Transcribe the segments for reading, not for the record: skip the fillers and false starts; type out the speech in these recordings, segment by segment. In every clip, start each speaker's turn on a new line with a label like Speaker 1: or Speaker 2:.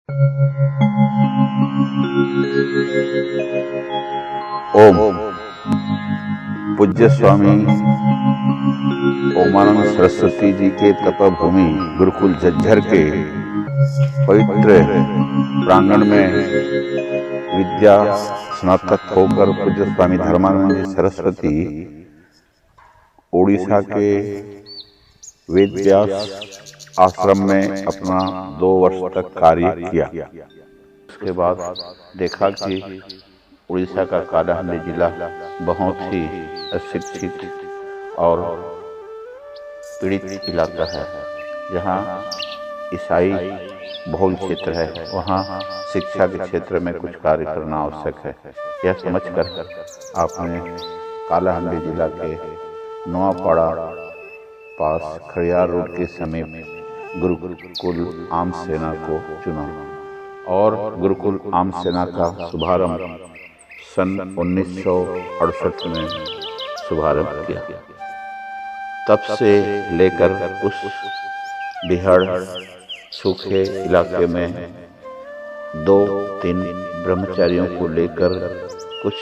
Speaker 1: ओम। पूज्य स्वामी ओमानंद सरस्वती जी के तपभूमि गुरुकुल झज्जर के पवित्र प्रांगण में विद्या स्नातक होकर पूज्य स्वामी धर्मानंद जी सरस्वती उड़ीसा के वेद व्यास आश्रम में अपना 2 वर्ष तक कार्य किया। उसके बाद देखा कि उड़ीसा का कालाहांडी जिला बहुत ही अशिक्षित और पीड़ित इलाका है, जहाँ ईसाई बहुल क्षेत्र है। वहाँ शिक्षा के क्षेत्र में कुछ कार्य करना आवश्यक है। यह समझकर आपने कालाहांडी जिला के नवापाड़ा पास खड़ियार रोड के समीप गुरुकुल आम सेना को चुना और गुरुकुल आम सेना का शुभारंभ सन 1968 में शुभारंभ किया। तब से लेकर उस बिहाड़ सूखे इलाके में 2-3 ब्रह्मचारियों को लेकर कुछ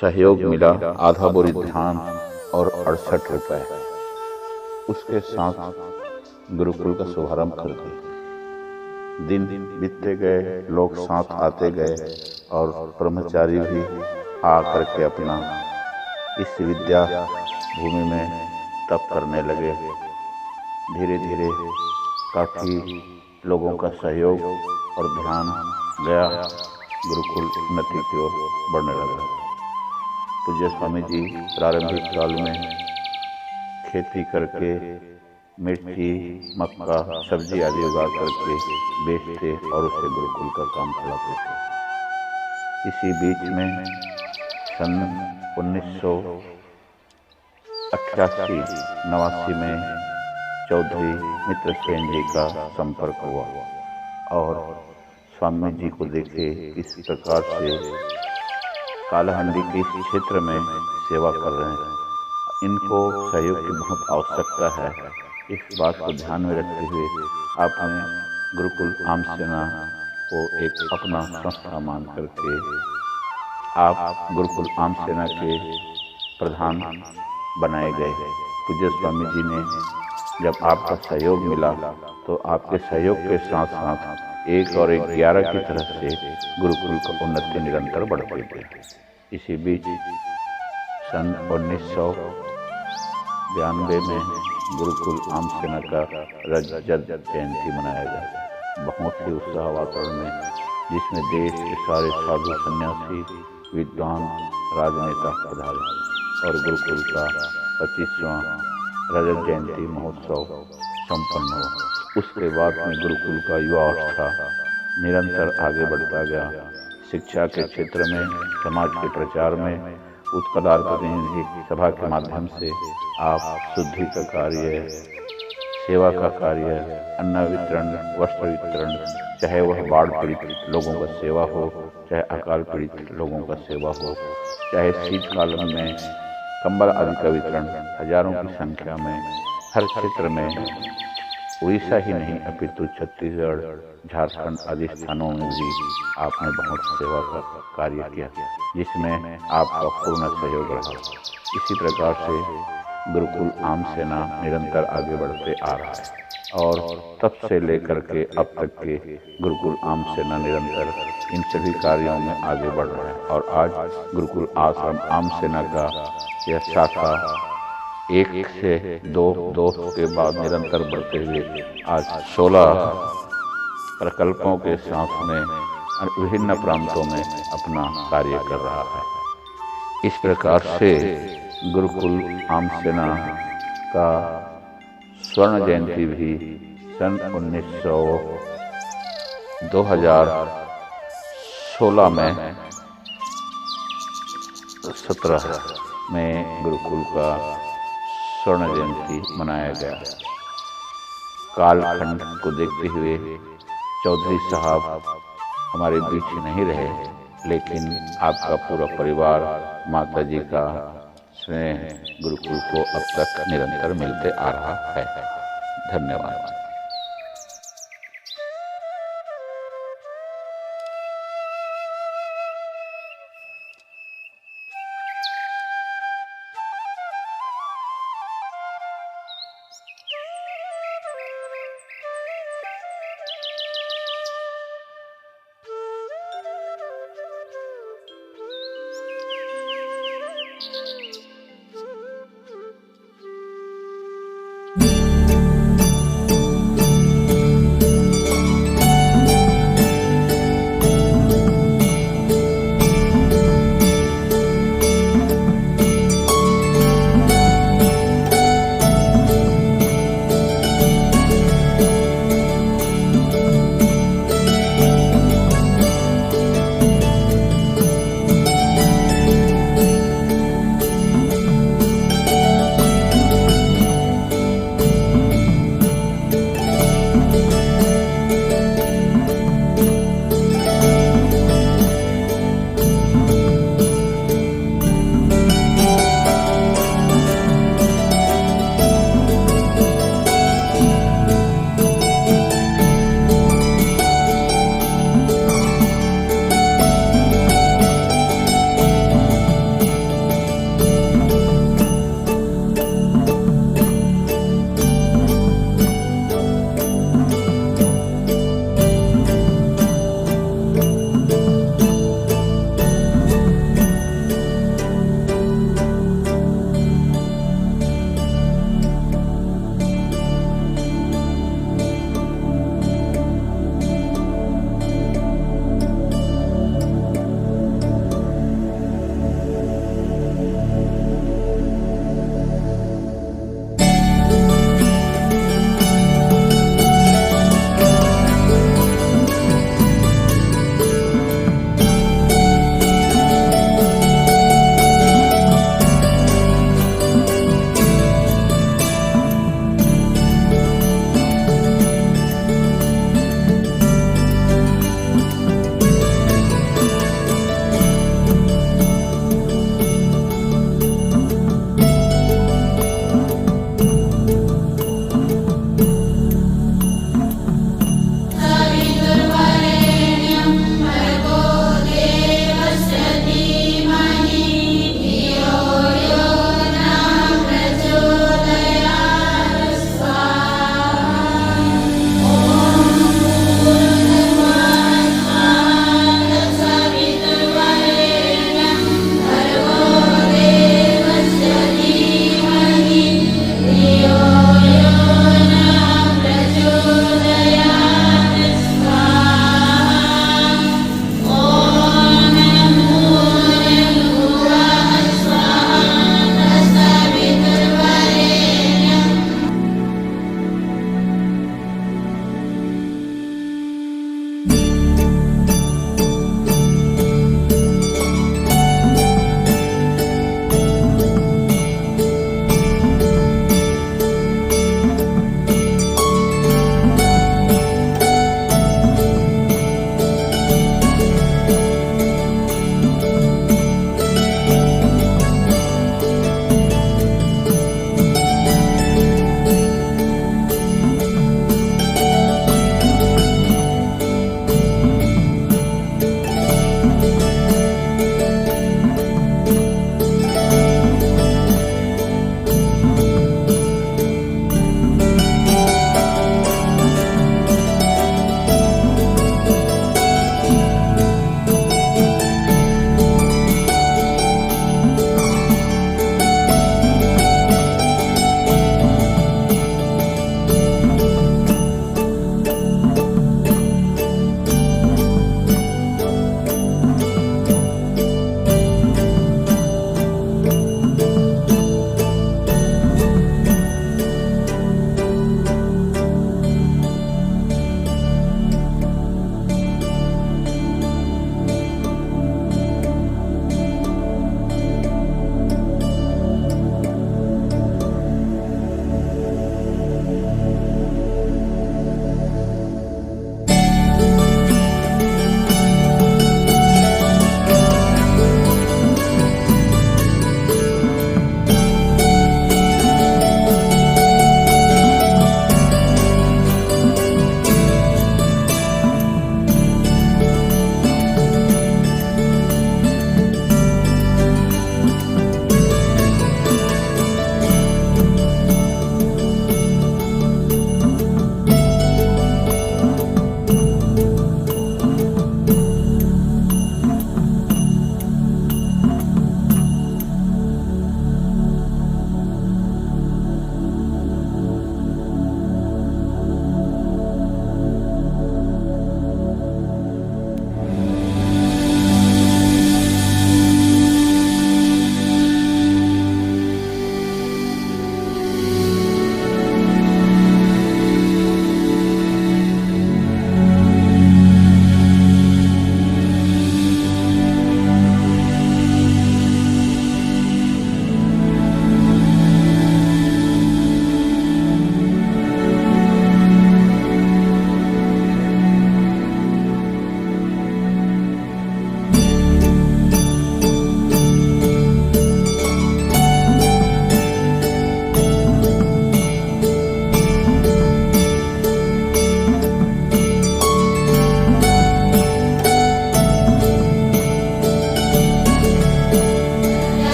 Speaker 1: सहयोग मिला, आधा बोरी धान और 68 रुपए। उसके साथ गुरुकुल का शुभारंभ कर दिया। दिन बीतते गए, लोग साथ आते गए और ब्रह्मचारी भी आ करके अपना इस विद्या भूमि में तप करने लगे। धीरे धीरे काफ़ी लोगों का सहयोग और ध्यान गया, गुरुकुल उन्नति की ओर बढ़ने लगा। पूज्य स्वामी जी प्रारंभिक काल में खेती करके मिर्ची, मक्का, सब्जी आदि उगा करके बेचते और उससे गुरुकुल का काम चलाते थे। इसी बीच में सन 1988-89 में चौधरी मित्र सेन जी का संपर्क हुआ और स्वामी जी को देखे इस प्रकार से कालाहांडी के इस क्षेत्र में सेवा कर रहे हैं, इनको सहयोग की बहुत आवश्यकता है। इस बात को ध्यान में रखते हुए आपने गुरुकुल आम सेना को एक अपना संस्था मान करके आप गुरुकुल आम सेना के प्रधान बनाए गए। पूज्य स्वामी जी ने जब आपका सहयोग मिला तो आपके सहयोग के साथ साथ 1 और 11 की तरह से गुरुकुल का उन्नति निरंतर बढ़ती गई। इसी बीच सन 1992 में गुरुकुल आम सेना का रजत जयंती मनाया गया, बहुत ही उत्साह वातावरण में, जिसमें देश के सारे साधु सन्यासी, विद्वान, राजनेता पधारे और गुरुकुल का 25वां रजत जयंती महोत्सव संपन्न हुआ। उसके बाद में गुरुकुल का युवावस्था निरंतर आगे बढ़ता गया। शिक्षा के क्षेत्र में, समाज के प्रचार में, उत्कलार प्रतिनिधि सभा के माध्यम से आप शुद्धि का कार्य, सेवा का कार्य, अन्न वितरण, वस्त्र वितरण, चाहे वह बाढ़ पीड़ित लोगों का सेवा हो, चाहे अकाल पीड़ित लोगों का सेवा हो, चाहे शीतकाल में कंबल आदि का वितरण, हजारों की संख्या में हर क्षेत्र में, उड़ीसा ही नहीं अपितु छत्तीसगढ़, झारखंड आदि स्थानों में भी आपने बहुत सेवा का कार्य किया, जिसमें आपका पूर्ण सहयोग रहा। इसी प्रकार से गुरुकुल आम सेना निरंतर आगे बढ़ते आ रहा है और तब से लेकर के अब तक के गुरुकुल आम सेना निरंतर इन सभी कार्यों में आगे बढ़ रहा है। और आज गुरुकुल आश्रम आम सेना का यह शाखा 1 से 2 के बाद निरंतर बढ़ते हुए आज 16 प्रकल्पों के साथ में विभिन्न प्रांतों में अपना कार्य कर रहा है। इस प्रकार से गुरुकुल आम सेना का स्वर्ण जयंती भी सन 2016 में 17 में गुरुकुल का स्वर्ण जयंती मनाया गया। कालखंड को देखते हुए चौधरी साहब हमारे बीच नहीं रहे, लेकिन आपका पूरा परिवार, माता जी का स्नेह गुरुकुल को अब तक निरंतर मिलते आ रहा है। धन्यवाद।